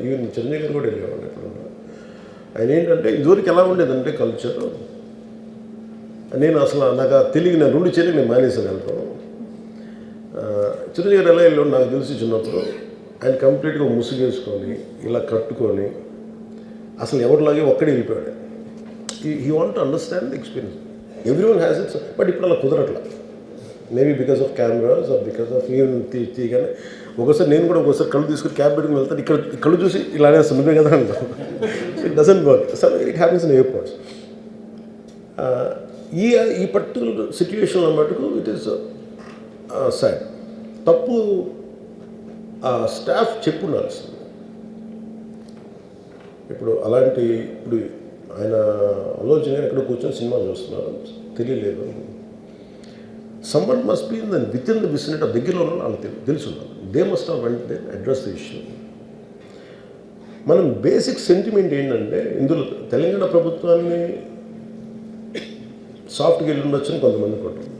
Even Chiranjeevi గారు కూడా వెళ్ళేవాళ్ళు ఎక్కడ. ఆయన ఏంటంటే ఇదివరకు ఎలా ఉండేదంటే కల్చర్, నేను అసలు నాకు తెలియదు, నేను 2 చేరికి నేను మానేసాను వెళ్తాను. చిరంజీవి గారు ఎలా వెళ్ళాడు నాకు తెలిసి చిన్నప్పుడు, ఆయన కంప్లీట్గా ముసుగేసుకొని ఇలా కట్టుకొని అసలు ఎవరిలాగే ఒక్కడే వెళ్ళిపోయాడు. He want to understand the experience. Everyone has its, but ఇప్పుడు అలా కుదరట్లా. Maybe because of cameras or because of even తీయగానే ఒకసారి నేను కూడా ఒకసారి కళ్ళు తీసుకుని క్యాబ్ పెట్టుకుని వెళ్తాను, ఇక్కడ కళ్ళు చూసి ఇలానే నువ్వే కదా అంటాను. It doesn't work. So it happens in airports. ఈ పర్టికులర్ సిచ్యువేషన్లో మటుకు ఇట్ ఈస్ సాడ్. తప్పు స్టాఫ్ చెప్పుండాల్సింది. ఇప్పుడు అలాంటి ఇప్పుడు ఆయన ఆలోచన ఎక్కడ కూర్చొని సినిమా చూస్తున్నారు తెలియలేదు. Someone must be within the vicinity దగ్గరలో ఉన్న వాళ్ళకి తెలుసున్నారు. They must have went they address the issue. మనం బేసిక్ సెంటిమెంట్ ఏంటంటే ఇందులో తెలంగాణ ప్రభుత్వాన్ని సాఫ్ట్గా వెళ్ళి ఉండొచ్చని కొంతమంది కొట్టారు.